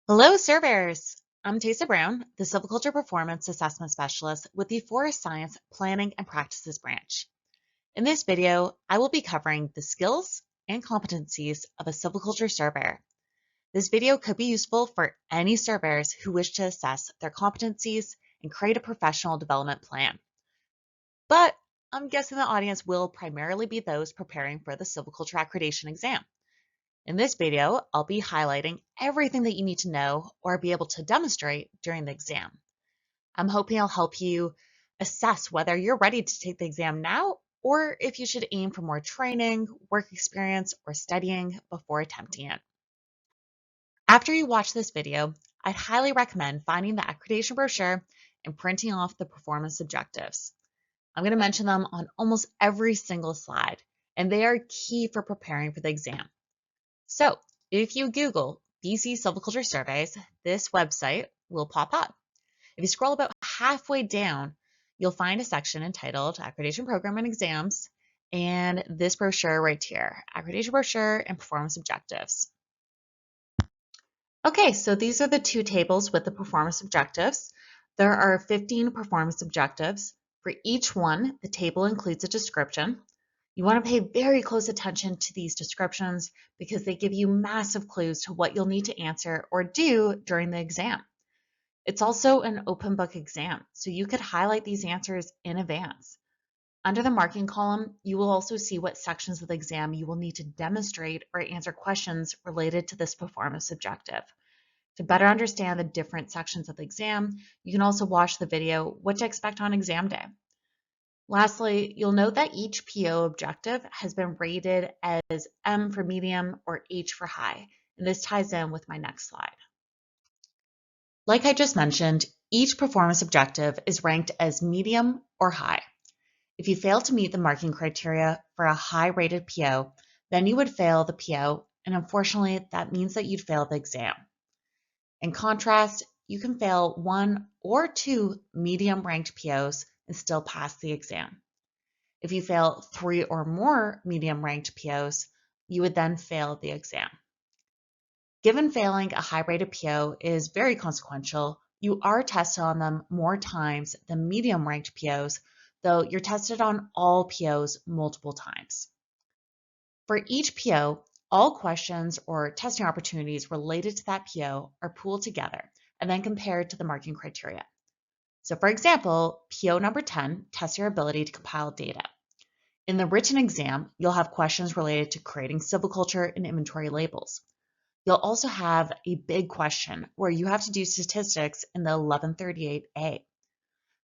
Hello, surveyors. I'm Tessa Brown, the Silviculture Performance Assessment Specialist with the Forest Science Planning and Practices branch. In this video, I will be covering the skills and competencies of a silviculture surveyor. This video could be useful for any surveyors who wish to assess their competencies and create a professional development plan. But I'm guessing the audience will primarily be those preparing for the Silviculture Accreditation exam. In this video, I'll be highlighting everything that you need to know or be able to demonstrate during the exam. I'm hoping I'll help you assess whether you're ready to take the exam now or if you should aim for more training, work experience, or studying before attempting it. After you watch this video, I'd highly recommend finding the accreditation brochure and printing off the performance objectives. I'm going to mention them on almost every single slide, and they are key for preparing for the exam. So if you Google BC Silviculture Surveys, this website will pop up. If you scroll about halfway down, you'll find a section entitled Accreditation Program and Exams, and this brochure right here, Accreditation Brochure and Performance Objectives. Okay, so these are the two tables with the performance objectives. There are 15 performance objectives. For each one, the table includes a description. You want to pay very close attention to these descriptions because they give you massive clues to what you'll need to answer or do during the exam. It's also an open book exam, so you could highlight these answers in advance. Under the marking column, you will also see what sections of the exam you will need to demonstrate or answer questions related to this performance objective. To better understand the different sections of the exam, you can also watch the video, What to Expect on Exam Day. Lastly, you'll note that each PO objective has been rated as M for medium or H for high, and this ties in with my next slide. Like I just mentioned, each performance objective is ranked as medium or high. If you fail to meet the marking criteria for a high-rated PO, then you would fail the PO, and unfortunately, that means that you'd fail the exam. In contrast, you can fail one or two medium-ranked POs and still pass the exam. If you fail 3 or more medium-ranked POs, you would then fail the exam. Given failing a high-rated PO is very consequential, you are tested on them more times than medium-ranked POs, though you're tested on all POs multiple times. For each PO, all questions or testing opportunities related to that PO are pooled together and then compared to the marking criteria. So for example, PO number 10 tests your ability to compile data. In the written exam, you'll have questions related to creating silviculture and inventory labels. You'll also have a big question where you have to do statistics in the 1138A.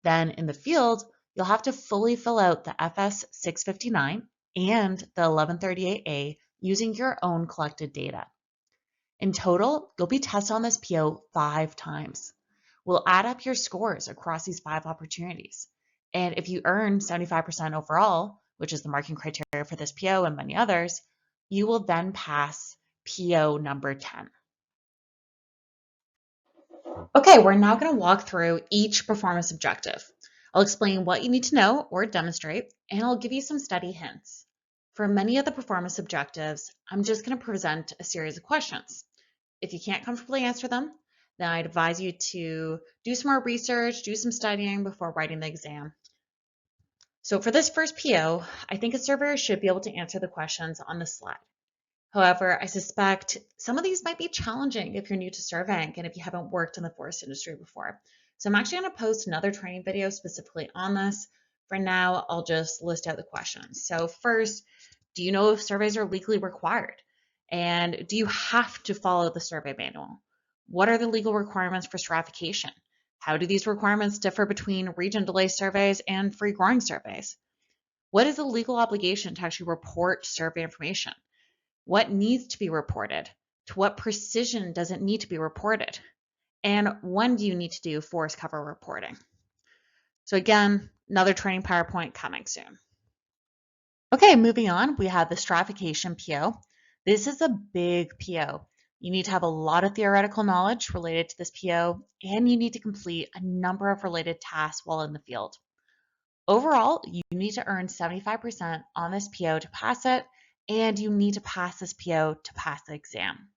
Then in the field, you'll have to fully fill out the FS 659 and the 1138A using your own collected data. In total, you'll be tested on this PO 5 times. We'll add up your scores across these 5 opportunities. And if you earn 75% overall, which is the marking criteria for this PO and many others, you will then pass PO number 10. Okay, we're now going to walk through each performance objective. I'll explain what you need to know or demonstrate, and I'll give you some study hints. For many of the performance objectives, I'm just going to present a series of questions. If you can't comfortably answer them, then I'd advise you to do some more research, do some studying before writing the exam. So for this first PO, I think a surveyor should be able to answer the questions on the slide. However, I suspect some of these might be challenging if you're new to surveying and if you haven't worked in the forest industry before. So I'm actually going to post another training video specifically on this. For now, I'll just list out the questions. So first, do you know if surveys are legally required? And do you have to follow the survey manual? What are the legal requirements for stratification? How do these requirements differ between region delay surveys and free growing surveys? What is the legal obligation to actually report survey information? What needs to be reported? To what precision does it need to be reported? And when do you need to do forest cover reporting? So again, another training PowerPoint coming soon. Okay, moving on, we have the stratification PO. This is a big PO. You need to have a lot of theoretical knowledge related to this PO, and you need to complete a number of related tasks while in the field. Overall, you need to earn 75% on this PO to pass it, and you need to pass this PO to pass the exam.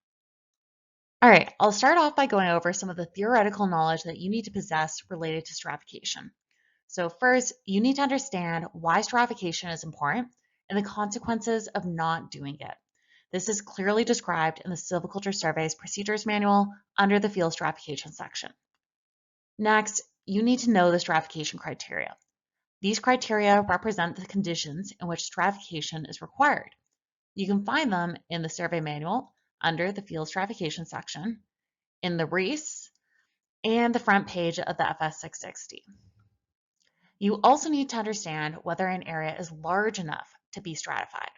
All right, I'll start off by going over some of the theoretical knowledge that you need to possess related to stratification. So first, you need to understand why stratification is important and the consequences of not doing it. This is clearly described in the Silviculture Survey's Procedures Manual under the Field Stratification section. Next, you need to know the stratification criteria. These criteria represent the conditions in which stratification is required. You can find them in the Survey Manual under the Field Stratification section, in the REIS, and the front page of the FS 660. You also need to understand whether an area is large enough to be stratified.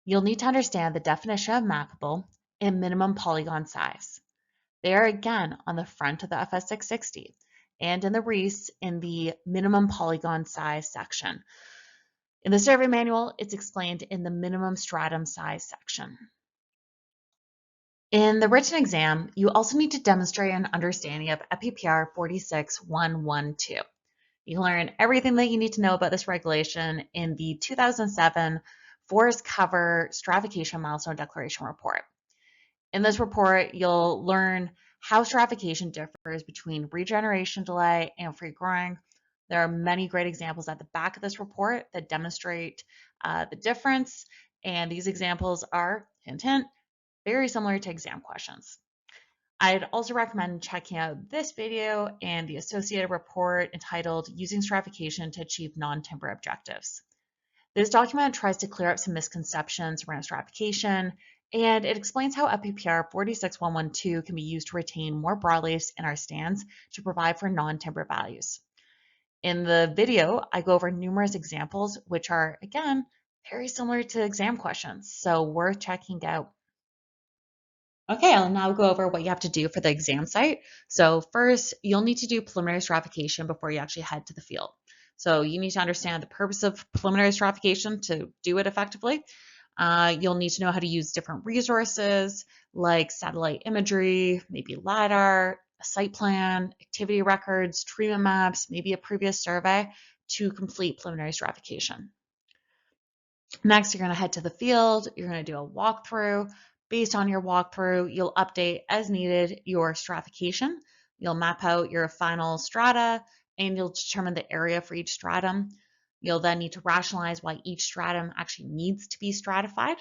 You'll need to understand the definition of mappable and minimum polygon size. They are again on the front of the FS 660 and in the REIS in the minimum polygon size section. In the survey manual, it's explained in the minimum stratum size section. In the written exam, you also need to demonstrate an understanding of EPPR 46112. You can learn everything that you need to know about this regulation in the 2007 Forest Cover Stratification Milestone Declaration Report. In this report, you'll learn how stratification differs between regeneration delay and free growing. There are many great examples at the back of this report that demonstrate the difference, and these examples are, hint, hint, very similar to exam questions. I'd also recommend checking out this video and the associated report entitled Using Stratification to Achieve Non-Timber Objectives. This document tries to clear up some misconceptions around stratification, and it explains how EPPR 46112 can be used to retain more broadleafs in our stands to provide for non-timber values. In the video, I go over numerous examples, which are, again, very similar to exam questions, so worth checking out. Okay, I'll now go over what you have to do for the exam site. So first, you'll need to do preliminary stratification before you actually head to the field. So you need to understand the purpose of preliminary stratification to do it effectively. You'll need to know how to use different resources like satellite imagery, maybe LiDAR, a site plan, activity records, treatment maps, maybe a previous survey to complete preliminary stratification. Next, you're going to head to the field. You're going to do a walkthrough. Based on your walkthrough, you'll update as needed your stratification. You'll map out your final strata and you'll determine the area for each stratum. You'll then need to rationalize why each stratum actually needs to be stratified.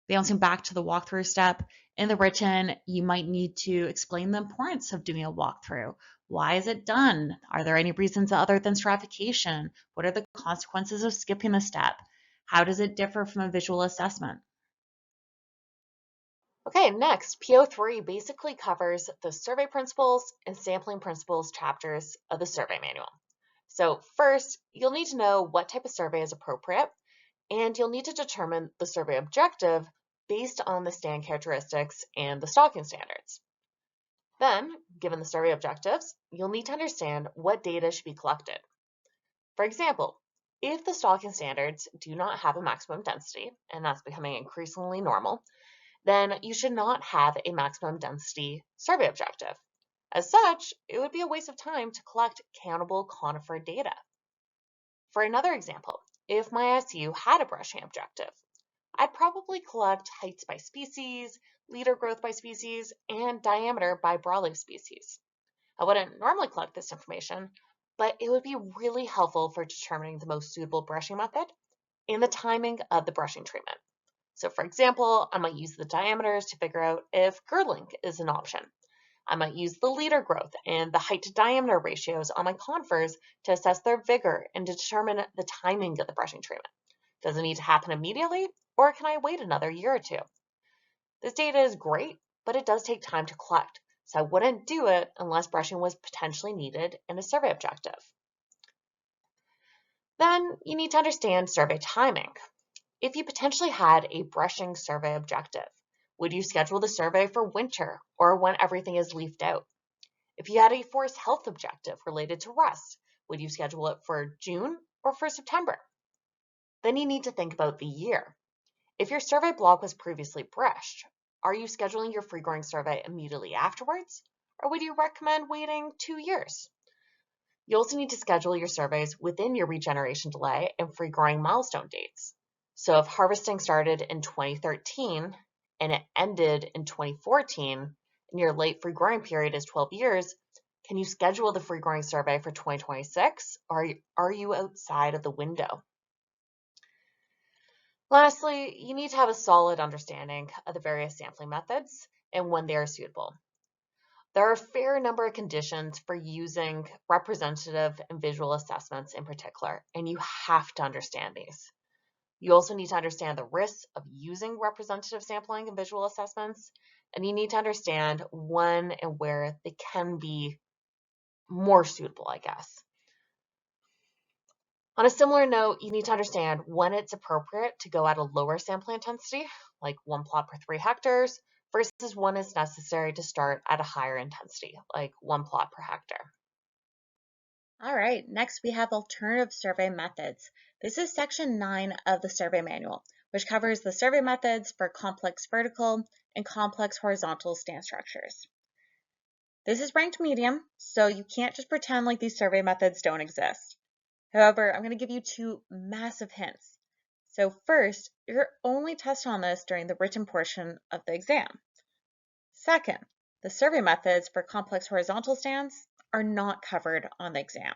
Bouncing back to the walkthrough step, in the written, you might need to explain the importance of doing a walkthrough. Why is it done? Are there any reasons other than stratification? What are the consequences of skipping a step? How does it differ from a visual assessment? Okay, next, PO3 basically covers the survey principles and sampling principles chapters of the survey manual. So first, you'll need to know what type of survey is appropriate, and you'll need to determine the survey objective based on the stand characteristics and the stalking standards. Then, given the survey objectives, you'll need to understand what data should be collected. For example, if the stalking standards do not have a maximum density, and that's becoming increasingly normal, then you should not have a maximum density survey objective. As such, it would be a waste of time to collect countable conifer data. For another example, if my SU had a brushing objective, I'd probably collect heights by species, leader growth by species, and diameter by broadleaf species. I wouldn't normally collect this information, but it would be really helpful for determining the most suitable brushing method and the timing of the brushing treatment. So for example, I might use the diameters to figure out if girdling is an option. I might use the leader growth and the height to diameter ratios on my conifers to assess their vigor and to determine the timing of the brushing treatment. Does it need to happen immediately, or can I wait another year or two? This data is great, but it does take time to collect, so I wouldn't do it unless brushing was potentially needed in a survey objective. Then you need to understand survey timing. If you potentially had a brushing survey objective, would you schedule the survey for winter or when everything is leafed out? If you had a forest health objective related to rust, would you schedule it for June or for September? Then you need to think about the year. If your survey block was previously brushed, are you scheduling your free growing survey immediately afterwards, or would you recommend waiting 2 years? You also need to schedule your surveys within your regeneration delay and free growing milestone dates. So if harvesting started in 2013 and it ended in 2014, and your late free growing period is 12 years, can you schedule the free growing survey for 2026, or are you outside of the window? Lastly, you need to have a solid understanding of the various sampling methods and when they are suitable. There are a fair number of conditions for using representative and visual assessments in particular, and you have to understand these. You also need to understand the risks of using representative sampling and visual assessments, and you need to understand when and where they can be more suitable, I guess. On a similar note, you need to understand when it's appropriate to go at a lower sampling intensity, like 1 plot per 3 hectares, versus when it's necessary to start at a higher intensity, like 1 plot per hectare. All right, next we have alternative survey methods. This is section 9 of the survey manual, which covers the survey methods for complex vertical and complex horizontal stand structures. This is ranked medium, so you can't just pretend like these survey methods don't exist. However, I'm going to give you 2 massive hints. So first, you're only tested on this during the written portion of the exam. Second, the survey methods for complex horizontal stands are not covered on the exam.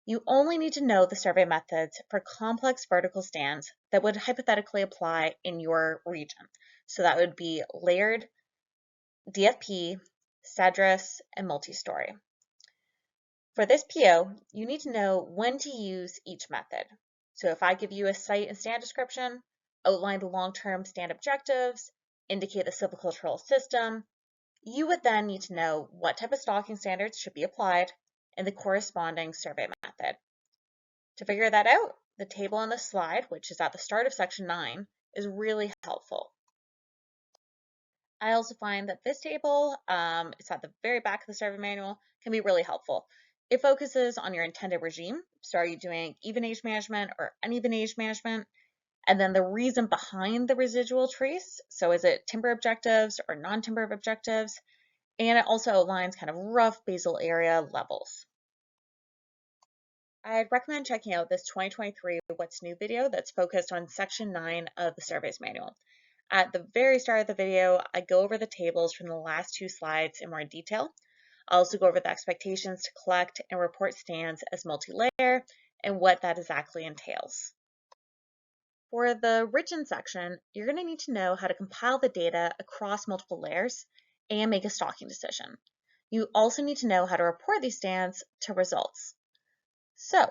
You only need to know the survey methods for complex vertical stands that would hypothetically apply in your region. So that would be layered, DFP, cedrus, and multi-story. For this PO, you need to know when to use each method. So if I give you a site and stand description, outline the long-term stand objectives, indicate the silvicultural system, you would then need to know what type of stocking standards should be applied and the corresponding survey method. To figure that out, the table on the slide, which is at the start of section 9, is really helpful. I also find that this table, it's at the very back of the survey manual, can be really helpful. It focuses on your intended regime. So are you doing even age management or uneven age management? And then the reason behind the residual trees. So is it timber objectives or non-timber objectives? And it also outlines kind of rough basal area levels. I'd recommend checking out this 2023 What's New video that's focused on section 9 of the surveys manual. At the very start of the video, I go over the tables from the last 2 slides in more detail. I'll also go over the expectations to collect and report stands as multi-layer and what that exactly entails. For the written section, you're going to need to know how to compile the data across multiple layers and make a stocking decision. You also need to know how to report these stands to results. So,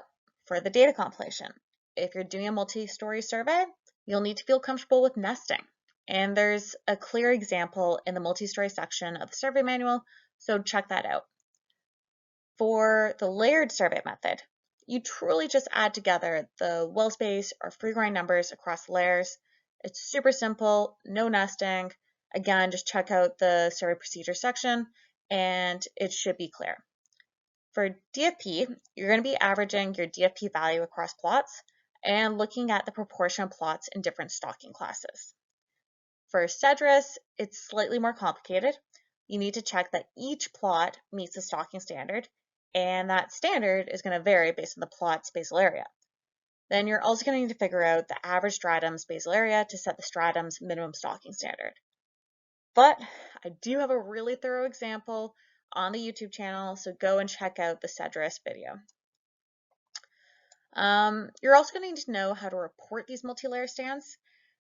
for the data compilation, if you're doing a multi-story survey, you'll need to feel comfortable with nesting. And there's a clear example in the multi-story section of the survey manual, so check that out. For the layered survey method, you truly just add together the well space or free growing numbers across layers. It's super simple, no nesting. Again, just check out the survey procedure section and it should be clear. For DFP, you're going to be averaging your DFP value across plots and looking at the proportion of plots in different stocking classes. For cedrus, it's slightly more complicated. You need to check that each plot meets the stocking standard, and that standard is going to vary based on the plot's basal area. Then you're also going to need to figure out the average stratum's basal area to set the stratum's minimum stocking standard. But I do have a really thorough example on the YouTube channel, so go and check out the cedrus video. You're also going to need to know how to report these multi-layer stands.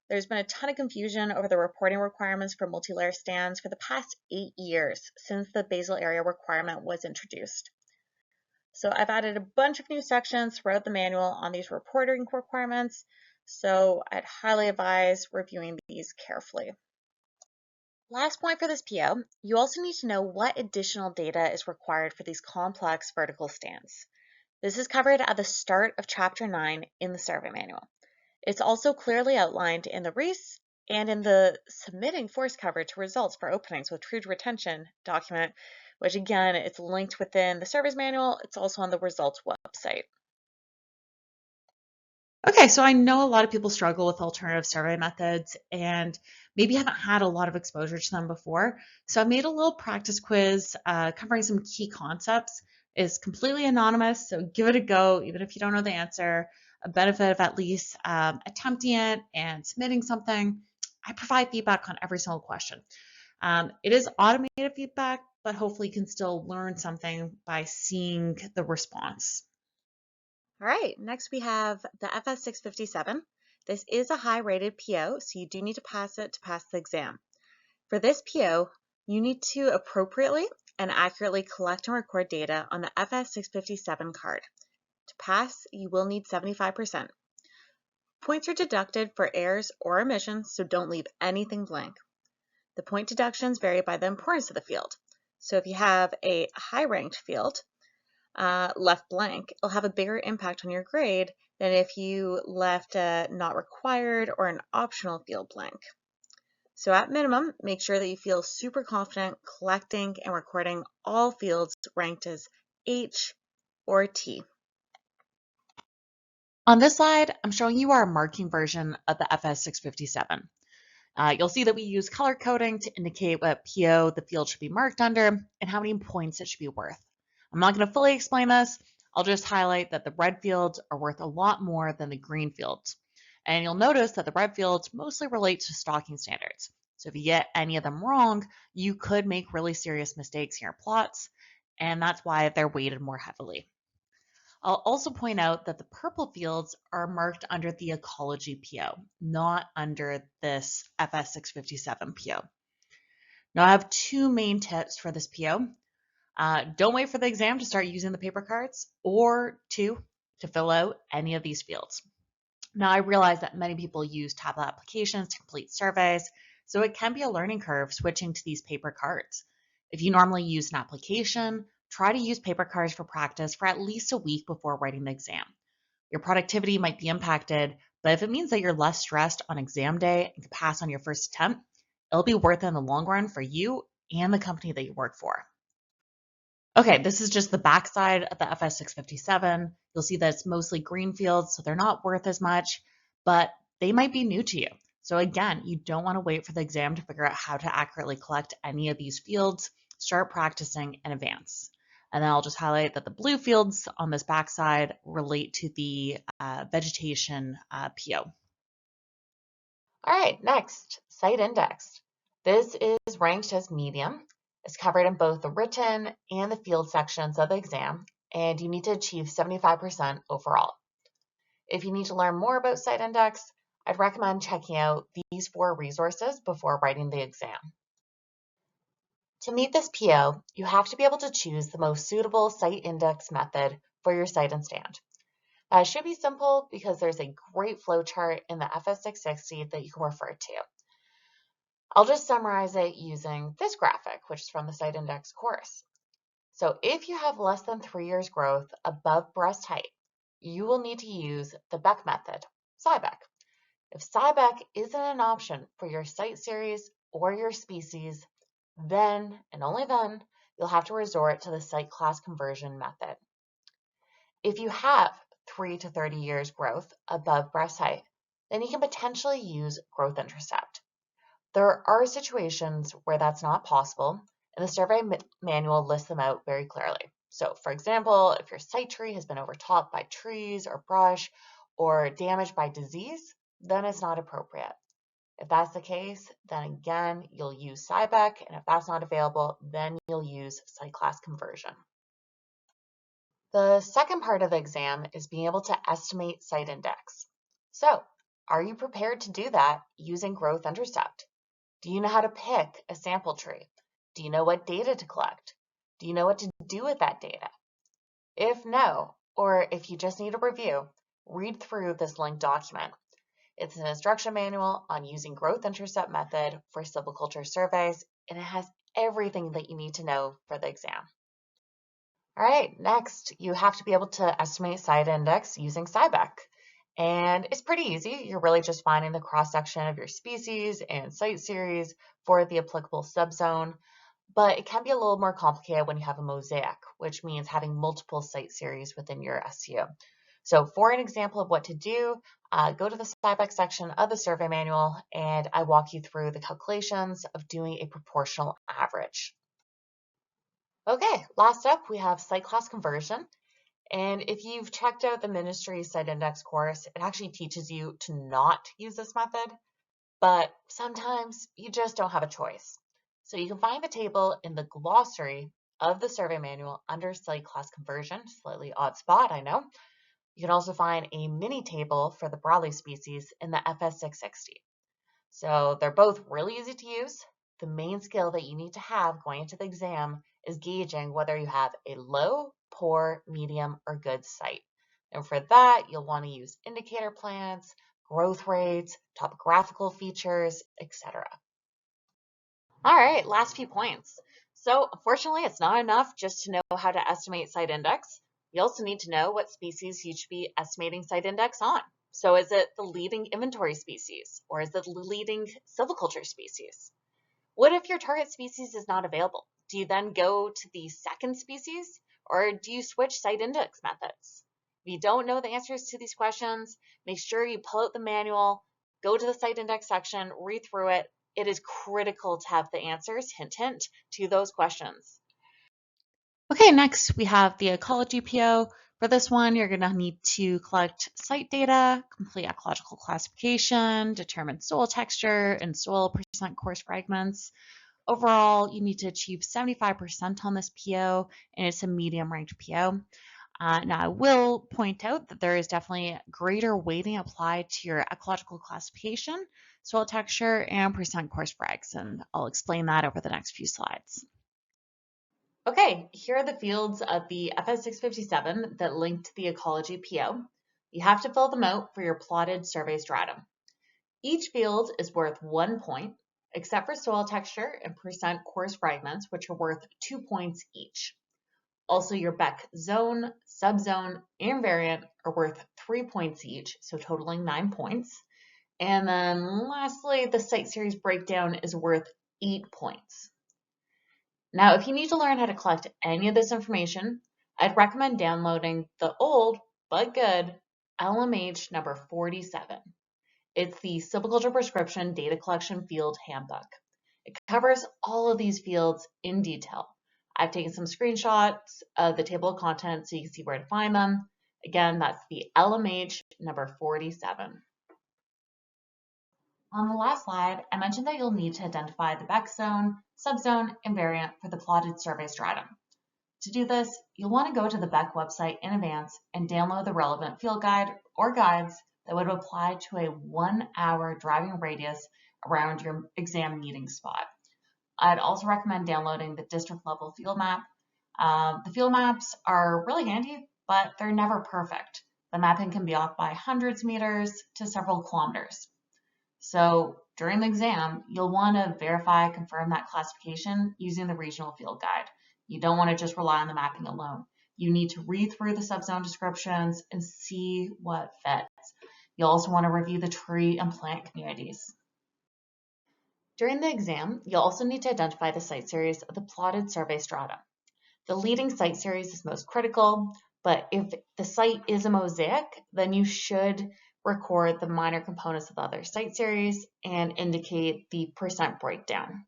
There's been a ton of confusion over the reporting requirements for multi-layer stands for the past 8 years since the basal area requirement was introduced. So I've added a bunch of new sections throughout the manual on these reporting requirements, so I'd highly advise reviewing these carefully. Last point for this PO, you also need to know what additional data is required for these complex vertical stands. This is covered at the start of Chapter 9 in the survey manual. It's also clearly outlined in the REIS and in the Submitting Forest Cover to Results for Openings with True Retention document, which again, it's linked within the surveys manual. It's also on the results website. Okay, so I know a lot of people struggle with alternative survey methods and maybe haven't had a lot of exposure to them before. So I made a little practice quiz covering some key concepts. It's completely anonymous, so give it a go, even if you don't know the answer. A benefit of at least attempting it and submitting something. I provide feedback on every single question. It is automated feedback, but hopefully you can still learn something by seeing the response. All right, next we have the FS 657. This is a high rated PO, so you do need to pass it to pass the exam. For this PO, you need to appropriately and accurately collect and record data on the FS 657 card. To pass, you will need 75%. Points are deducted for errors or omissions, so don't leave anything blank. The point deductions vary by the importance of the field. So if you have a high-ranked field left blank, it'll have a bigger impact on your grade than if you left a not required or an optional field blank. So at minimum, make sure that you feel super confident collecting and recording all fields ranked as H or T. On this slide, I'm showing you our marking version of the FS 657. You'll see that we use color coding to indicate what PO the field should be marked under and how many points it should be worth. I'm not going to fully explain this. I'll just highlight that the red fields are worth a lot more than the green fields. And you'll notice that the red fields mostly relate to stocking standards. So if you get any of them wrong, you could make really serious mistakes in your plots, and that's why they're weighted more heavily. I'll also point out that the purple fields are marked under the Ecology PO, not under this FS657 PO. Now I have two main tips for this PO. Don't wait for the exam to start using the paper cards, or two, to fill out any of these fields. Now I realize that many people use tablet applications to complete surveys, so it can be a learning curve switching to these paper cards. If you normally use an application, try to use paper cards for practice for at least a week before writing the exam. Your productivity might be impacted, but if it means that you're less stressed on exam day and can pass on your first attempt, it'll be worth it in the long run for you and the company that you work for. Okay, this is just the backside of the FS657. You'll see that it's mostly green fields, so they're not worth as much, but they might be new to you. So again, you don't want to wait for the exam to figure out how to accurately collect any of these fields. Start practicing in advance. And then I'll just highlight that the blue fields on this backside relate to the vegetation PO. All right, next, site index. This is ranked as medium. It's covered in both the written and the field sections of the exam, and you need to achieve 75% overall. If you need to learn more about site index, I'd recommend checking out these 4 resources before writing the exam. To meet this PO, you have to be able to choose the most suitable site index method for your site and stand. It should be simple because there's a great flowchart in the FS660 that you can refer to. I'll just summarize it using this graphic, which is from the site index course. So if you have less than 3 years growth above breast height, you will need to use the Beck method, SciBeck. If SciBeck isn't an option for your site series or your species, then, and only then, you'll have to resort to the site class conversion method. If you have 3 to 30 years growth above breast height, then you can potentially use growth intercept. There are situations where that's not possible, and the survey manual lists them out very clearly. So, for example, if your site tree has been overtopped by trees or brush or damaged by disease, then it's not appropriate. If that's the case, then again, you'll use SciBeck, and if that's not available, then you'll use site class conversion. The second part of the exam is being able to estimate site index. So, are you prepared to do that using growth intercept? Do you know how to pick a sample tree? Do you know what data to collect? Do you know what to do with that data? If no, or if you just need a review, read through this linked document. It's an instruction manual on using growth intercept method for silviculture surveys, and it has everything that you need to know for the exam. All right, next, you have to be able to estimate site index using SciBeck. And it's pretty easy. You're really just finding the cross-section of your species and site series for the applicable subzone, but it can be a little more complicated when you have a mosaic, which means having multiple site series within your SCU. So for an example of what to do, go to the SciBeck section of the survey manual, and I walk you through the calculations of doing a proportional average. Okay, last up, we have site class conversion. And if you've checked out the ministry site index course, it actually teaches you to not use this method, but sometimes you just don't have a choice. So you can find the table in the glossary of the survey manual under site class conversion, slightly odd spot, I know. You can also find a mini table for the broadleaf species in the FS 660. So they're both really easy to use. The main skill that you need to have going into the exam is gauging whether you have a low, poor, medium, or good site. And for that, you'll want to use indicator plants, growth rates, topographical features, etc. All right, last few points. So unfortunately, it's not enough just to know how to estimate site index. You also need to know what species you should be estimating site index on. So is it the leading inventory species, or is it the leading silviculture species? What if your target species is not available? Do you then go to the second species, or do you switch site index methods? If you don't know the answers to these questions, make sure you pull out the manual, go to the site index section, read through it. It is critical to have the answers, hint, hint, to those questions. Okay, next we have the Ecology PO. For this one, you're going to need to collect site data, complete ecological classification, determine soil texture and soil percent coarse fragments. Overall, you need to achieve 75% on this PO, and it's a medium ranked PO. Now, I will point out that there is definitely greater weighting applied to your ecological classification, soil texture, and percent coarse frags, and I'll explain that over the next few slides. Okay, here are the fields of the FS 657 that link to the Ecology PO. You have to fill them out for your plotted survey stratum. Each field is worth 1 point, except for soil texture and percent coarse fragments, which are worth 2 points each. Also, your Beck zone, subzone, and variant are worth 3 points each, so totaling 9 points. And then lastly, the site series breakdown is worth 8 points. Now, if you need to learn how to collect any of this information, I'd recommend downloading the old but good LMH number 47. It's the Silviculture Prescription Data Collection Field Handbook. It covers all of these fields in detail. I've taken some screenshots of the table of contents so you can see where to find them. Again, that's the LMH number 47. On the last slide, I mentioned that you'll need to identify the Beck zone, subzone, and variant for the plotted survey stratum. To do this, you'll want to go to the Beck website in advance and download the relevant field guide or guides that would apply to a 1-hour driving radius around your exam meeting spot. I'd also recommend downloading the district level field map. The field maps are really handy, but they're never perfect. The mapping can be off by hundreds of meters to several kilometers. So during the exam, you'll want to verify, confirm that classification using the regional field guide. You don't want to just rely on the mapping alone. You need to read through the subzone descriptions and see what fits. You'll also want to review the tree and plant communities. During the exam, you'll also need to identify the site series of the plotted survey strata. The leading site series is most critical, but if the site is a mosaic, then you should record the minor components of the other site series and indicate the percent breakdown.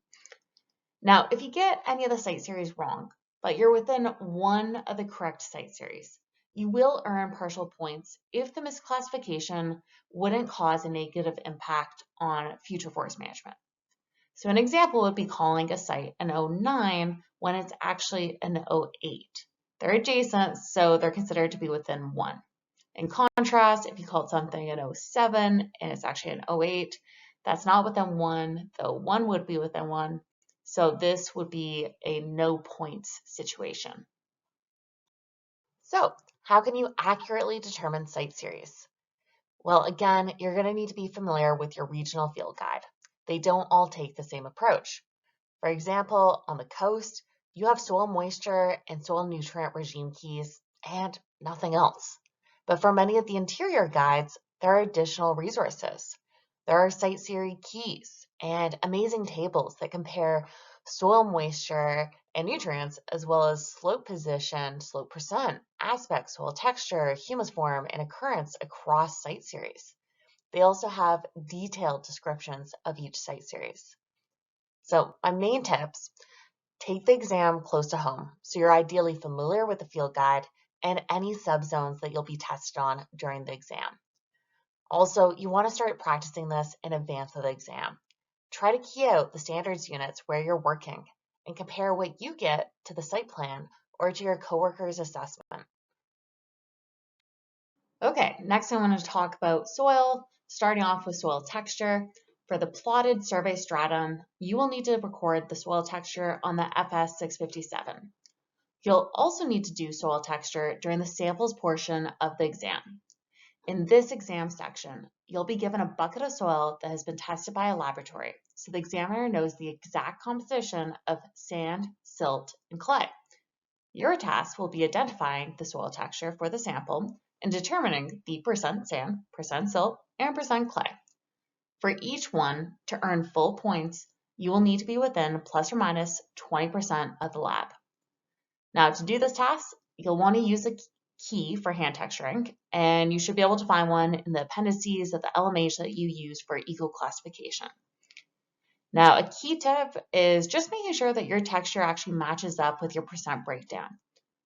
Now, if you get any of the site series wrong, but you're within one of the correct site series, you will earn partial points if the misclassification wouldn't cause a negative impact on future forest management. So an example would be calling a site an 09 when it's actually an 08. They're adjacent, so they're considered to be within 1. In contrast, if you called something an 07 and it's actually an 08, that's not within 1, though 1 would be within 1. So this would be a no points situation. So how can you accurately determine site series? Well, again, you're going to need to be familiar with your regional field guide. They don't all take the same approach. For example, on the coast, you have soil moisture and soil nutrient regime keys and nothing else. But for many of the interior guides, there are additional resources. There are site series keys and amazing tables that compare soil moisture and nutrients, as well as slope position, slope percent, aspect, soil texture, humus form, and occurrence across site series. They also have detailed descriptions of each site series. So my main tips: take the exam close to home, so you're ideally familiar with the field guide and any subzones that you'll be tested on during the exam. Also, you want to start practicing this in advance of the exam. Try to key out the standards units where you're working and compare what you get to the site plan or to your coworker's assessment. Okay, next I want to talk about soil, starting off with soil texture. For the plotted survey stratum, you will need to record the soil texture on the FS 657. You'll also need to do soil texture during the samples portion of the exam. In this exam section, you'll be given a bucket of soil that has been tested by a laboratory, so the examiner knows the exact composition of sand, silt, and clay. Your task will be identifying the soil texture for the sample and determining the percent sand, percent silt, and percent clay. For each one, to earn full points, you will need to be within plus or minus 20% of the lab. Now, to do this task, you'll want to use a key for hand texturing, and you should be able to find one in the appendices of the LMH that you use for eco-classification. Now, a key tip is just making sure that your texture actually matches up with your percent breakdown.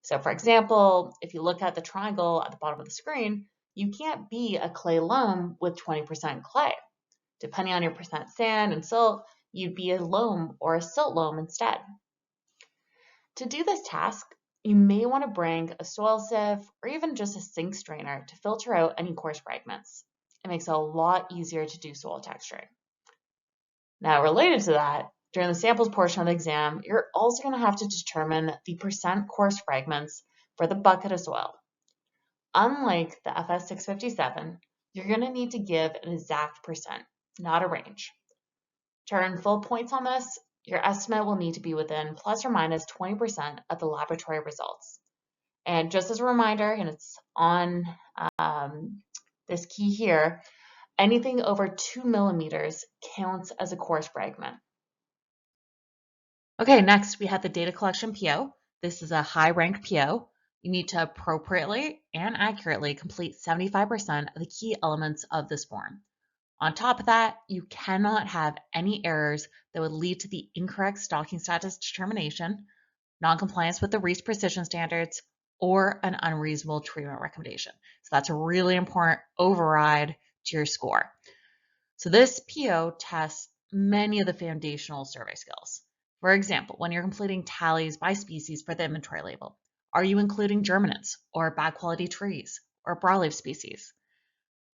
So for example, if you look at the triangle at the bottom of the screen, you can't be a clay loam with 20% clay. Depending on your percent sand and silt, you'd be a loam or a silt loam instead. To do this task, you may want to bring a soil sieve or even just a sink strainer to filter out any coarse fragments. It makes it a lot easier to do soil texturing. Now, related to that, during the samples portion of the exam, you're also going to have to determine the percent coarse fragments for the bucket of soil. Unlike the FS 657, you're going to need to give an exact percent, not a range. To earn full points on this, your estimate will need to be within plus or minus 20% of the laboratory results. And just as a reminder, and it's on this key here, anything over 2 millimeters counts as a coarse fragment. Okay, next we have the data collection PO. This is a high rank PO. You need to appropriately and accurately complete 75% of the key elements of this form. On top of that, you cannot have any errors that would lead to the incorrect stocking status determination, non-compliance with the REACE precision standards, or an unreasonable treatment recommendation. So that's a really important override to your score. So this PO tests many of the foundational survey skills. For example, when you're completing tallies by species for the inventory label, are you including germinants or bad quality trees or broadleaf species?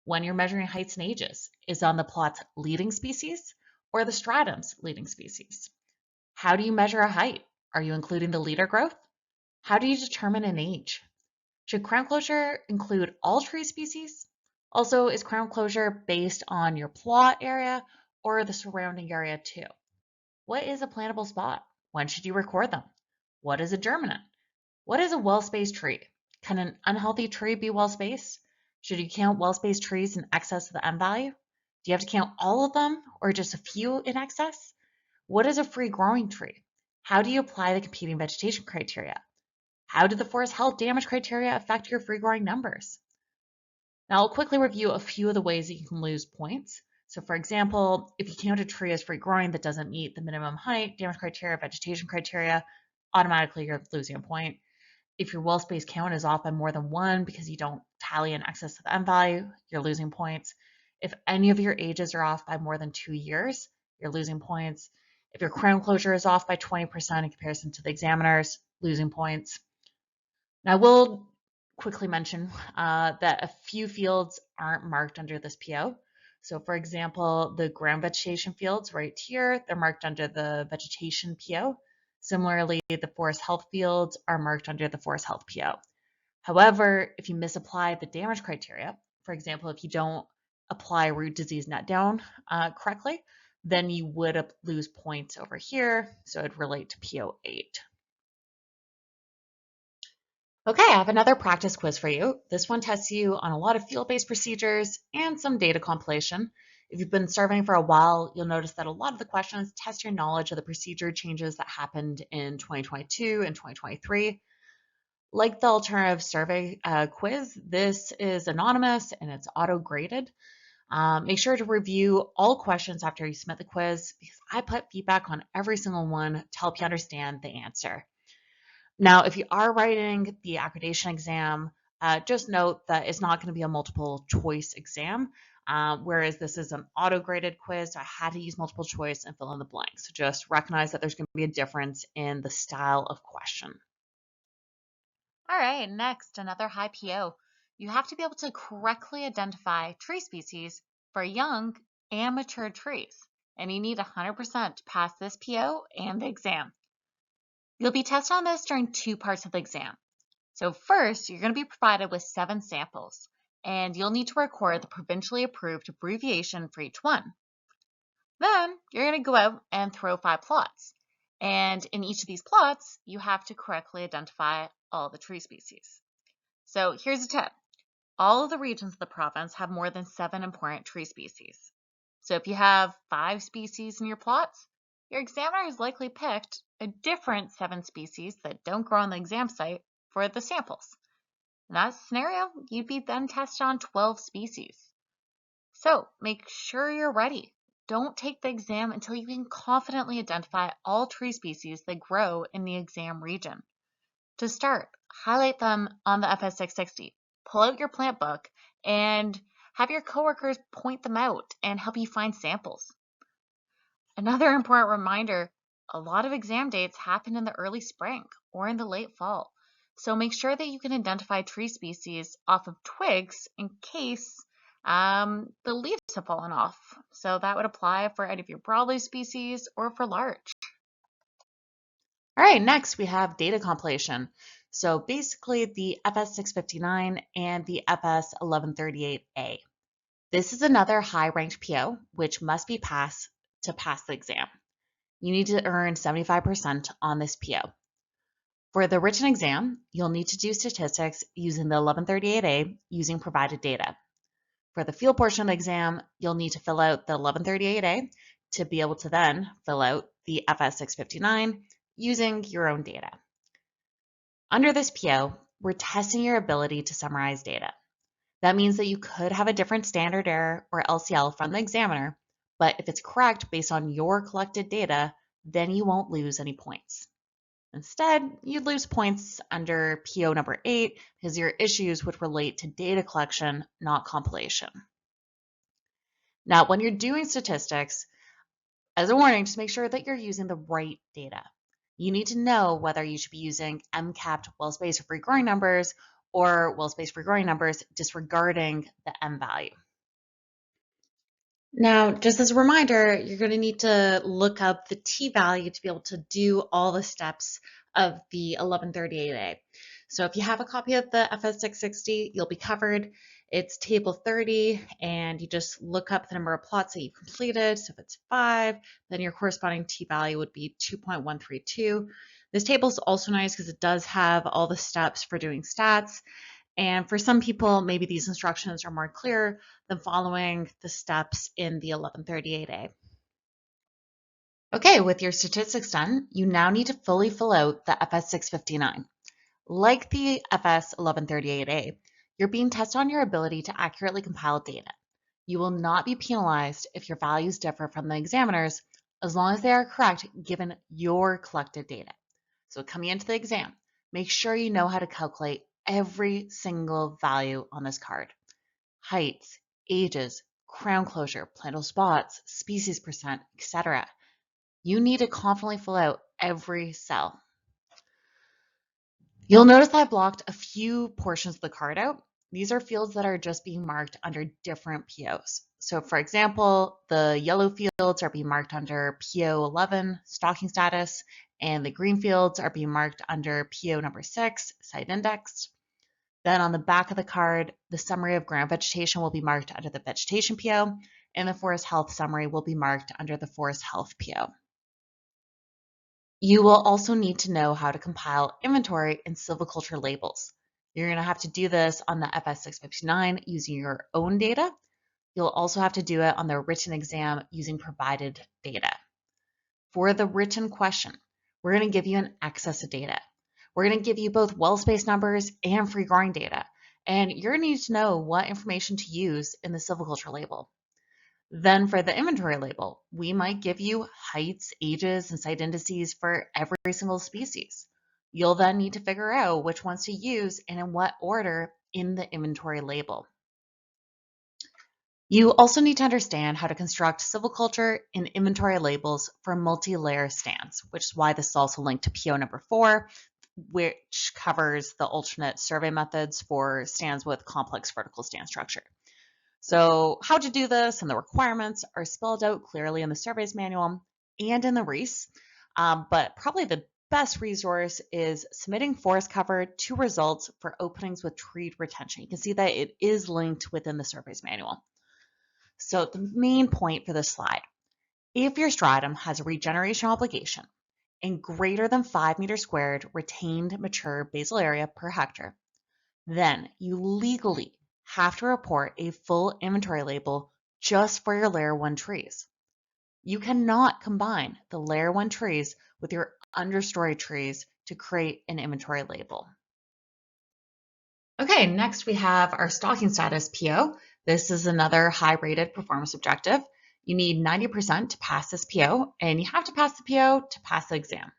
When you're measuring heights and ages, is on the plot's leading species or the stratum's leading species? How do you measure a height? Are you including the leader growth? How do you determine an age? Should crown closure include all tree species? Also, is crown closure based on your plot area or the surrounding area too? What is a plantable spot? When should you record them? What is a germinant? What is a well-spaced tree? Can an unhealthy tree be well-spaced? Should you count well-spaced trees in excess of the M value? Do you have to count all of them or just a few in excess? What is a free-growing tree? How do you apply the competing vegetation criteria? How do the forest health damage criteria affect your free-growing numbers? Now I'll quickly review a few of the ways that you can lose points. So for example, if you count a tree as free-growing that doesn't meet the minimum height, damage criteria, vegetation criteria, automatically you're losing a point. If your well-spaced count is off by more than one because you don't tally in excess of the M value, you're losing points. If any of your ages are off by more than 2 years, you're losing points. If your crown closure is off by 20% in comparison to the examiners, losing points. Now, I will quickly mention that a few fields aren't marked under this PO. So for example, the ground vegetation fields right here, they're marked under the vegetation PO. Similarly, the forest health fields are marked under the forest health PO. However, if you misapply the damage criteria, for example, if you don't apply root disease net down correctly, then you would lose points over here. So it'd relate to PO 8. Okay, I have another practice quiz for you. This one tests you on a lot of field-based procedures and some data compilation. If you've been surveying for a while, you'll notice that a lot of the questions test your knowledge of the procedure changes that happened in 2022 and 2023. Like the alternative survey quiz, this is anonymous and it's auto-graded. Make sure to review all questions after you submit the quiz because I put feedback on every single one to help you understand the answer. Now, if you are writing the accreditation exam, just note that it's not going to be a multiple choice exam. whereas this is an auto-graded quiz, so I had to use multiple choice and fill in the blanks. So just recognize that there's going to be a difference in the style of question. All right, next, another high PO. You have to be able to correctly identify tree species for young and mature trees, and you need 100% to pass this PO and the exam. You'll be tested on this during 2 parts of the exam. So first, you're going to be provided with 7 samples, and you'll need to record the provincially approved abbreviation for each one. Then you're going to go out and throw 5 plots. And in each of these plots, you have to correctly identify all the tree species. So here's a tip. All of the regions of the province have more than 7 important tree species. So if you have 5 species in your plots, your examiner has likely picked a different 7 species that don't grow on the exam site for the samples. In that scenario, you'd be then tested on 12 species. So make sure you're ready. Don't take the exam until you can confidently identify all tree species that grow in the exam region. To start, highlight them on the FS 660. Pull out your plant book and have your coworkers point them out and help you find samples. Another important reminder, a lot of exam dates happen in the early spring or in the late fall. So make sure that you can identify tree species off of twigs in case the leaves have fallen off. So that would apply for any of your broadleaf species or for larch. All right, next we have data compilation. So basically the FS 659 and the FS 1138A. This is another high-ranked PO, which must be passed to pass the exam. You need to earn 75% on this PO. For the written exam, you'll need to do statistics using the 1138A using provided data. For the field portion of the exam, you'll need to fill out the 1138A to be able to then fill out the FS 659 using your own data. Under this PO, we're testing your ability to summarize data. That means that you could have a different standard error or LCL from the examiner, but if it's correct based on your collected data, then you won't lose any points. Instead, you'd lose points under PO number 8 because your issues would relate to data collection, not compilation. Now, when you're doing statistics, as a warning, just make sure that you're using the right data. You need to know whether you should be using M-capped well-spaced free growing numbers or well-spaced free growing numbers disregarding the M value. Now, just as a reminder, you're going to need to look up the T value to be able to do all the steps of the 1138A. So if you have a copy of the FS 660, you'll be covered. It's table 30, and you just look up the number of plots that you've completed. So if it's 5, then your corresponding T value would be 2.132. This table is also nice because it does have all the steps for doing stats. And for some people, maybe these instructions are more clear than following the steps in the 1138A. Okay, with your statistics done, you now need to fully fill out the FS 659. Like the FS 1138A, you're being tested on your ability to accurately compile data. You will not be penalized if your values differ from the examiner's as long as they are correct given your collected data. So coming into the exam, make sure you know how to calculate every single value on this card. Heights, ages, crown closure, plantal spots, species percent, etc. You need to confidently fill out every cell. You'll notice that I blocked a few portions of the card out. These are fields that are just being marked under different POs. So for example, the yellow fields are being marked under PO 11, stocking status, and the green fields are being marked under PO number 6, site index. Then on the back of the card, the summary of ground vegetation will be marked under the vegetation PO, and the forest health summary will be marked under the forest health PO. You will also need to know how to compile inventory and silviculture labels. You're going to have to do this on the FS 659 using your own data. You'll also have to do it on the written exam using provided data. For the written question, we're going to give you an excess of data. We're going to give you both well-spaced numbers and free growing data, and you're going to need to know what information to use in the silviculture label. Then for the inventory label, we might give you heights, ages, and site indices for every single species. You'll then need to figure out which ones to use and in what order in the inventory label. You also need to understand how to construct silviculture and inventory labels for multi-layer stands, which is why this is also linked to PO number 4, which covers the alternate survey methods for stands with complex vertical stand structure. So how to do this and the requirements are spelled out clearly in the surveys manual and in the REIS, but probably the best resource is submitting forest cover to results for openings with tree retention. You can see that it is linked within the surveys manual. So the main point for this slide, if your stratum has a regeneration obligation and greater than 5 meters squared retained mature basal area per hectare, then you legally have to report a full inventory label just for your layer 1 trees. You cannot combine the layer 1 trees with your understory trees to create an inventory label. Okay, next we have our stalking status PO. This is another high-rated performance objective. You need 90% to pass this PO, and you have to pass the PO to pass the exam.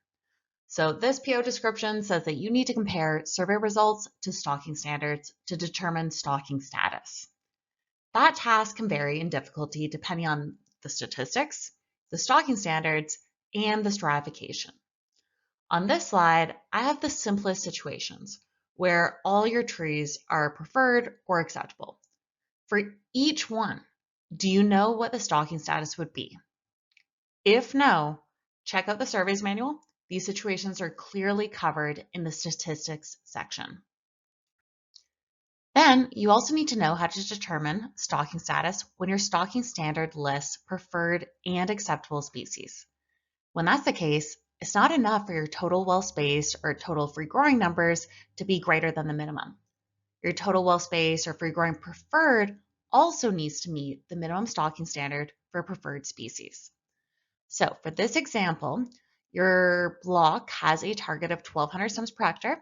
So this PO description says that you need to compare survey results to stalking standards to determine stalking status. That task can vary in difficulty depending on the statistics, the stalking standards, and the stratification. On this slide, I have the simplest situations where all your trees are preferred or acceptable. For each one, do you know what the stalking status would be? If no, check out the surveys manual. These situations are clearly covered in the statistics section. Then you also need to know how to determine stalking status when your stalking standard lists preferred and acceptable species. When that's the case, it's not enough for your total well-spaced or total free-growing numbers to be greater than the minimum. Your total well-spaced or free-growing preferred also needs to meet the minimum stalking standard for preferred species. So for this example, your block has a target of 1,200 stems per hectare.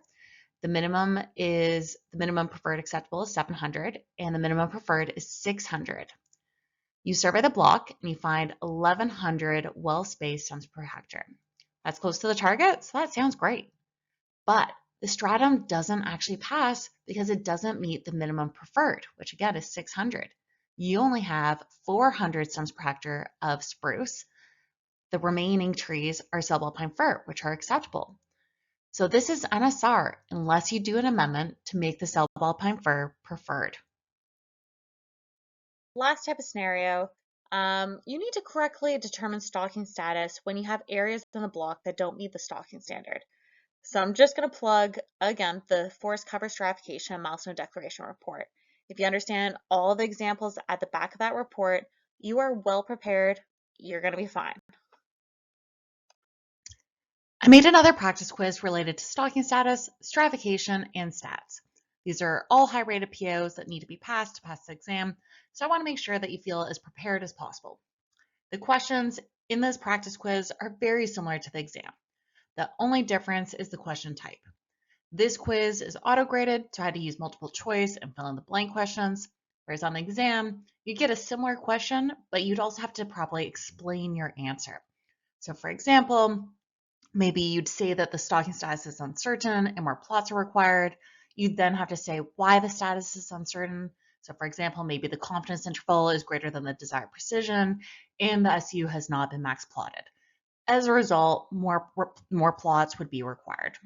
The minimum preferred acceptable is 700, and the minimum preferred is 600. You survey the block and you find 1,100 well-spaced stems per hectare. That's close to the target, so that sounds great. But the stratum doesn't actually pass because it doesn't meet the minimum preferred, which again is 600. You only have 400 stems per hectare of spruce. The remaining trees are subalpine fir, which are acceptable. So this is NSR unless you do an amendment to make the subalpine fir preferred. Last type of scenario, you need to correctly determine stalking status when you have areas in the block that don't meet the stalking standard. So I'm just going to plug, again, the forest cover stratification milestone declaration report. If you understand all the examples at the back of that report, you are well prepared. You're going to be fine. I made another practice quiz related to stalking status, stratification, and stats. These are all high-rated POs that need to be passed to pass the exam, so I want to make sure that you feel as prepared as possible. The questions in this practice quiz are very similar to the exam. The only difference is the question type. This quiz is auto-graded, so I had to use multiple choice and fill in the blank questions, whereas on the exam, you get a similar question, but you'd also have to properly explain your answer. So for example, maybe you'd say that the stalking status is uncertain and more plots are required. You'd then have to say why the status is uncertain. So for example, maybe the confidence interval is greater than the desired precision and the SU has not been max plotted. As a result, more plots would be required.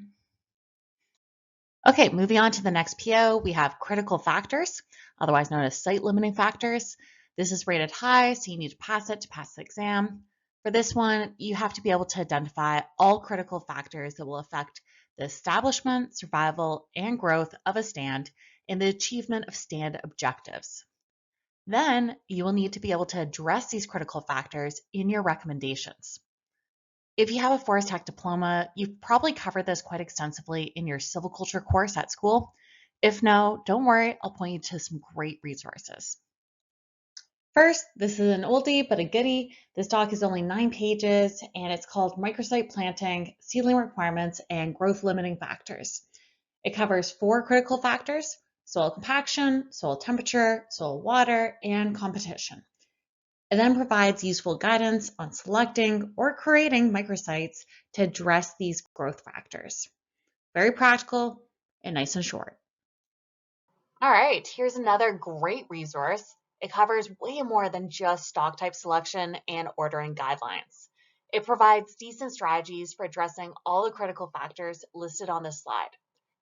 Okay, moving on to the next PO, we have critical factors, otherwise known as site limiting factors. This is rated high, so you need to pass it to pass the exam. For this one, you have to be able to identify all critical factors that will affect the establishment, survival, and growth of a stand and the achievement of stand objectives. Then you will need to be able to address these critical factors in your recommendations. If you have a forest tech diploma, you've probably covered this quite extensively in your silviculture course at school. If no, don't worry, I'll point you to some great resources. First, this is an oldie but a goodie. This doc is only 9 pages and it's called Microsite Planting, Seedling Requirements, and Growth Limiting Factors. It covers 4 critical factors: soil compaction, soil temperature, soil water, and competition. It then provides useful guidance on selecting or creating microsites to address these growth factors. Very practical and nice and short. All right, here's another great resource. It covers way more than just stock type selection and ordering guidelines. It provides decent strategies for addressing all the critical factors listed on this slide.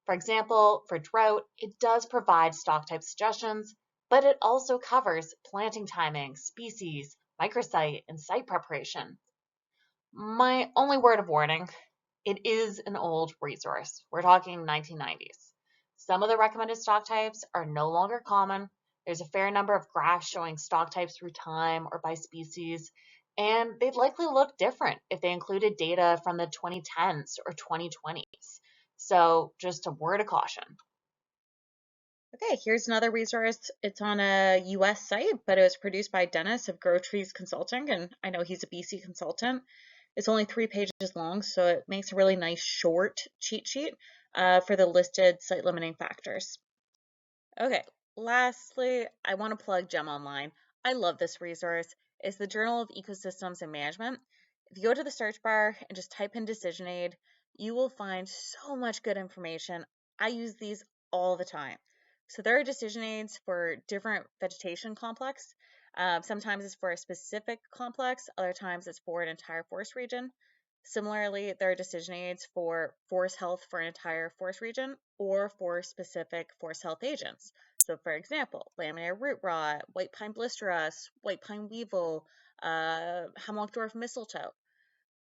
For example, for drought, it does provide stock type suggestions, but it also covers planting timing, species, microsite, and site preparation. My only word of warning, it is an old resource. We're talking 1990s. Some of the recommended stock types are no longer common. There's a fair number of graphs showing stock types through time or by species, and they'd likely look different if they included data from the 2010s or 2020s. So just a word of caution. Okay, here's another resource. It's on a US site, but it was produced by Dennis of Grow Trees Consulting, and I know he's a BC consultant. It's only 3 pages long, so it makes a really nice short cheat sheet for the listed site limiting factors. Okay, lastly, I want to plug GEM Online. I love this resource. It's the Journal of Ecosystems and Management. If you go to the search bar and just type in decision aid, you will find so much good information. I use these all the time. So there are decision aids for different vegetation complex. Sometimes it's for a specific complex, other times it's for an entire forest region. Similarly, there are decision aids for forest health for an entire forest region or for specific forest health agents. So for example, laminar root rot, white pine blister rust, white pine weevil, hemlock dwarf mistletoe.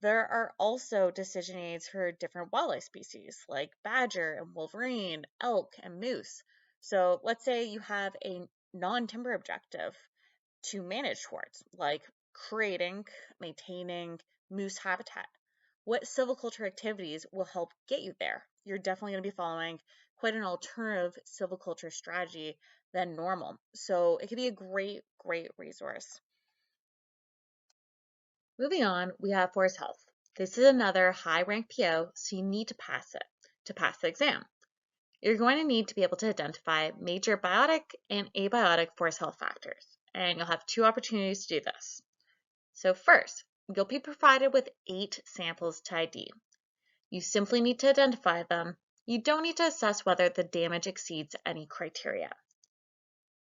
There are also decision aids for different wildlife species like badger and wolverine, elk and moose. So let's say you have a non-timber objective to manage towards, like creating, maintaining moose habitat. What silviculture activities will help get you there? You're definitely going to be following quite an alternative silviculture strategy than normal. So it could be a great, great resource. Moving on, we have forest health. This is another high rank PO, so you need to pass it to pass the exam. You're going to need to be able to identify major biotic and abiotic forest health factors, and you'll have 2 opportunities to do this. So first, you'll be provided with 8 samples to ID. You simply need to identify them. You don't need to assess whether the damage exceeds any criteria.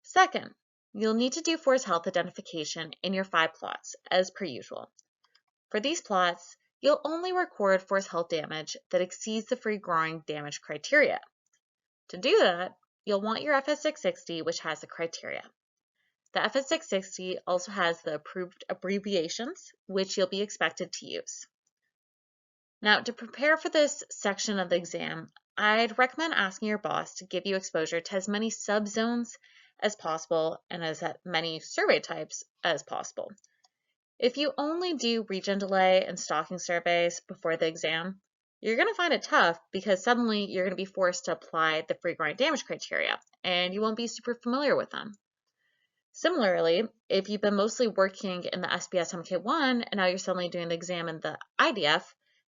Second, you'll need to do forest health identification in your 5 plots, as per usual. For these plots, you'll only record forest health damage that exceeds the free growing damage criteria. To do that, you'll want your FS660, which has the criteria. The FS660 also has the approved abbreviations, which you'll be expected to use. Now, to prepare for this section of the exam, I'd recommend asking your boss to give you exposure to as many subzones as possible and as many survey types as possible. If you only do region delay and stalking surveys before the exam, you're going to find it tough because suddenly you're going to be forced to apply the free growing damage criteria and you won't be super familiar with them. Similarly, if you've been mostly working in the SBS MK1 and now you're suddenly doing the exam in the IDF,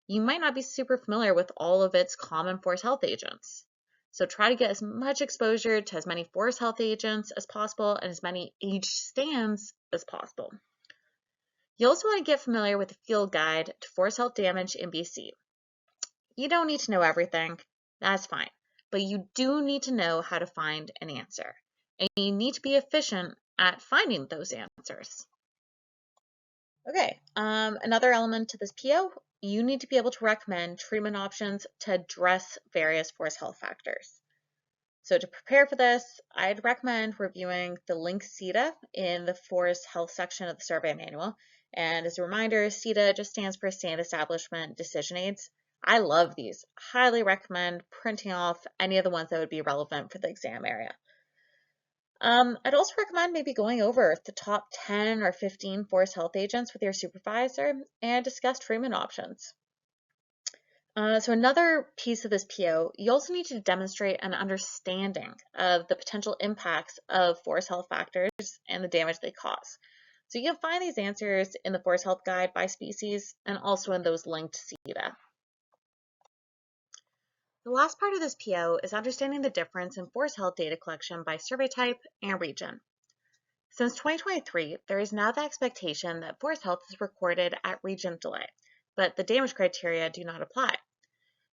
you might not be super familiar with all of its common forest health agents. So try to get as much exposure to as many forest health agents as possible and as many age stands as possible. You also want to get familiar with the field guide to forest health damage in BC. You don't need to know everything, that's fine, but you do need to know how to find an answer, and you need to be efficient at finding those answers. Okay, another element to this PO, you need to be able to recommend treatment options to address various forest health factors. So to prepare for this, I'd recommend reviewing the link CETA in the forest health section of the survey manual. And as a reminder, CETA just stands for Stand Establishment Decision Aids. I love these. Highly recommend printing off any of the ones that would be relevant for the exam area. I'd also recommend maybe going over the top 10 or 15 forest health agents with your supervisor and discuss treatment options. So another piece of this PO, you also need to demonstrate an understanding of the potential impacts of forest health factors and the damage they cause. So you can find these answers in the Forest Health Guide by species and also in those linked to CETA. The last part of this PO is understanding the difference in forest health data collection by survey type and region. Since 2023, there is now the expectation that forest health is recorded at region delay, but the damage criteria do not apply.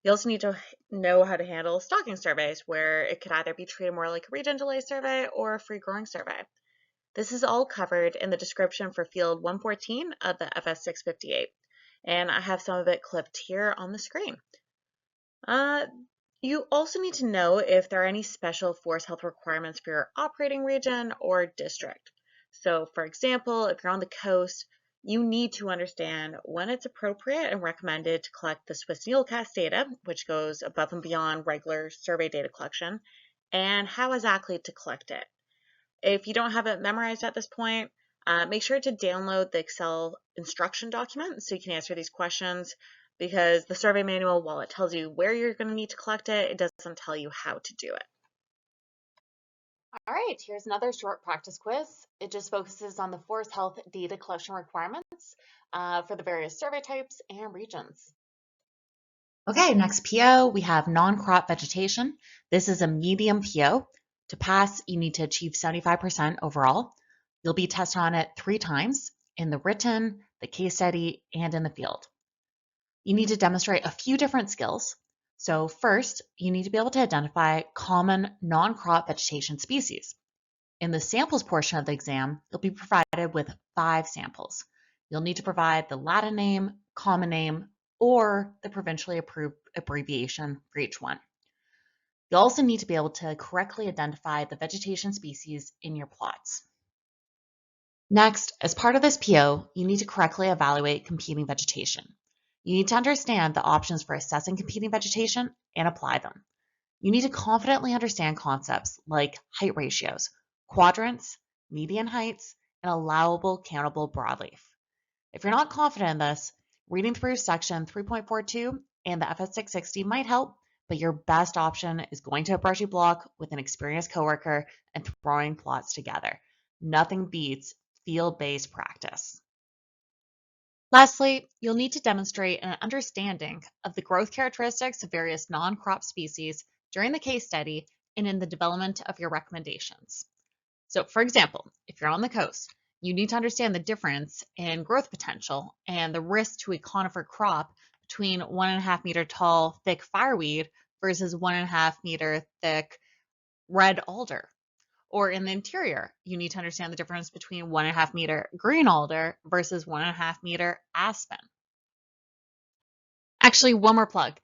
You also need to know how to handle stalking surveys, where it could either be treated more like a region delay survey or a free growing survey. This is all covered in the description for field 114 of the FS 658, and I have some of it clipped here on the screen. You also need to know if there are any special forest health requirements for your operating region or district. So for example, if you're on the coast, you need to understand when it's appropriate and recommended to collect the Swiss Needlecast data, which goes above and beyond regular survey data collection, and how exactly to collect it. If you don't have it memorized at this point, make sure to download the Excel instruction document so you can answer these questions, because the survey manual, while it tells you where you're going to need to collect it, it doesn't tell you how to do it. All right, here's another short practice quiz. It just focuses on the forest health data collection requirements for the various survey types and regions. Okay, next PO, we have non-crop vegetation. This is a medium PO. To pass, you need to achieve 75% overall. You'll be tested on it 3 times in the written, the case study, and in the field. You need to demonstrate a few different skills. So first, you need to be able to identify common non-crop vegetation species. In the samples portion of the exam, you'll be provided with 5 samples. You'll need to provide the Latin name, common name, or the provincially approved abbreviation for each one. You'll also need to be able to correctly identify the vegetation species in your plots. Next, as part of this PO, you need to correctly evaluate competing vegetation. You need to understand the options for assessing competing vegetation and apply them. You need to confidently understand concepts like height ratios, quadrants, median heights, and allowable countable broadleaf. If you're not confident in this, reading through section 3.42 and the FS 660 might help, but your best option is going to a brushy block with an experienced coworker and throwing plots together. Nothing beats field-based practice. Lastly, you'll need to demonstrate an understanding of the growth characteristics of various non-crop species during the case study and in the development of your recommendations. So, for example, if you're on the coast, you need to understand the difference in growth potential and the risk to a conifer crop between 1.5 meter tall thick fireweed versus 1.5 meter thick red alder. Or in the interior, you need to understand the difference between 1.5 meter green alder versus 1.5 meter aspen. Actually, one more plug.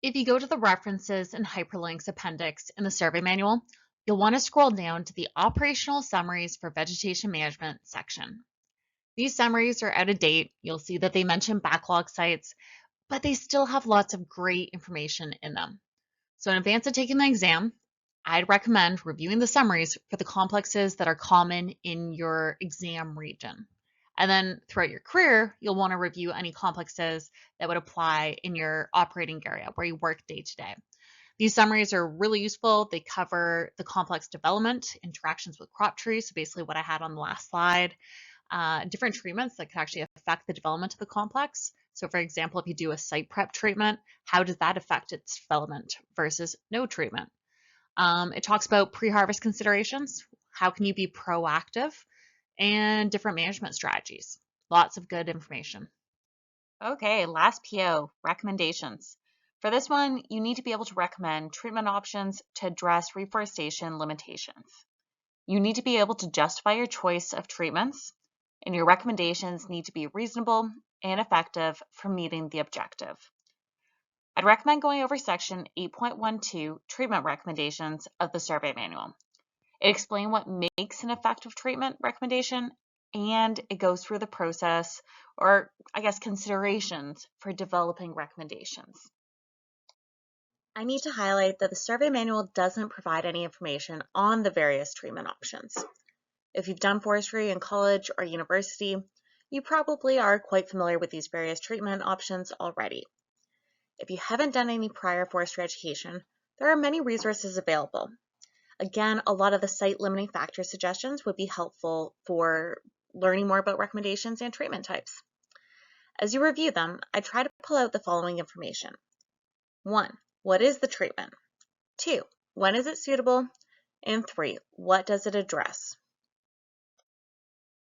If you go to the references and hyperlinks appendix in the survey manual, you'll want to scroll down to the operational summaries for vegetation management section. These summaries are out of date. You'll see that they mention backlog sites, but they still have lots of great information in them. So in advance of taking the exam, I'd recommend reviewing the summaries for the complexes that are common in your exam region. And then throughout your career, you'll want to review any complexes that would apply in your operating area where you work day to day. These summaries are really useful. They cover the complex development, interactions with crop trees, so basically what I had on the last slide, different treatments that could actually affect the development of the complex. So for example, if you do a site prep treatment, how does that affect its development versus no treatment? It talks about pre-harvest considerations. How can you be proactive? And different management strategies. Lots of good information. Okay, last PO, recommendations. For this one, you need to be able to recommend treatment options to address reforestation limitations. You need to be able to justify your choice of treatments, and your recommendations need to be reasonable and effective for meeting the objective. I'd recommend going over section 8.12, treatment recommendations of the survey manual. It explains what makes an effective treatment recommendation, and it goes through the process, or I guess considerations for developing recommendations. I need to highlight that the survey manual doesn't provide any information on the various treatment options. If you've done forestry in college or university, you probably are quite familiar with these various treatment options already. If you haven't done any prior forestry education, there are many resources available. Again, a lot of the site limiting factor suggestions would be helpful for learning more about recommendations and treatment types. As you review them, I try to pull out the following information. 1. What is the treatment? 2. When is it suitable? And 3. What does it address?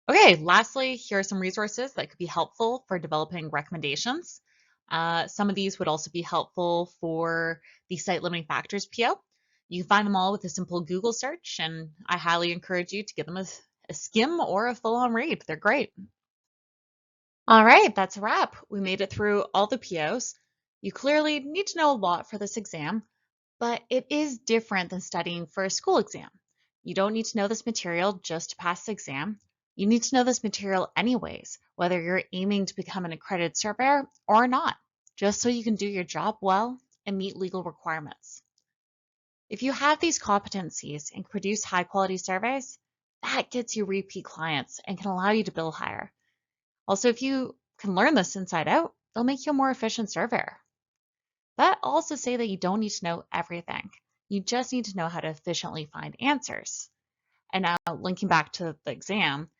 Okay, lastly, here are some resources that could be helpful for developing recommendations. Some of these would also be helpful for the site limiting factors PO. You can find them all with a simple Google search, and I highly encourage you to give them a skim or a full-on read. They're great. All right, that's a wrap. We made it through all the POs. You clearly need to know a lot for this exam, but it is different than studying for a school exam. You don't need to know this material just to pass the exam. You need to know this material anyways, whether you're aiming to become an accredited surveyor or not, just so you can do your job well and meet legal requirements. If you have these competencies and produce high quality surveys, that gets you repeat clients and can allow you to bill higher. Also, if you can learn this inside out, it'll make you a more efficient surveyor. But I'll also say that you don't need to know everything. You just need to know how to efficiently find answers. And now, linking back to the exam,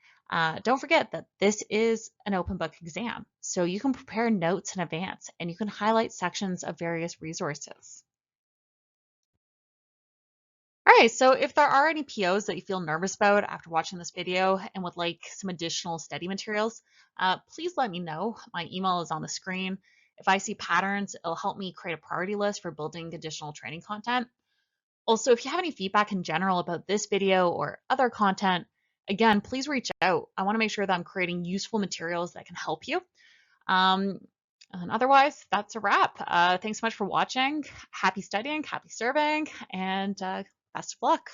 don't forget that this is an open book exam. So you can prepare notes in advance and you can highlight sections of various resources. All right, so if there are any POs that you feel nervous about after watching this video and would like some additional study materials, please let me know. My email is on the screen. If I see patterns, it'll help me create a priority list for building additional training content. Also, if you have any feedback in general about this video or other content, again, please reach out. I want to make sure that I'm creating useful materials that can help you. And otherwise, that's a wrap. Thanks so much for watching. Happy studying, happy serving, and best of luck.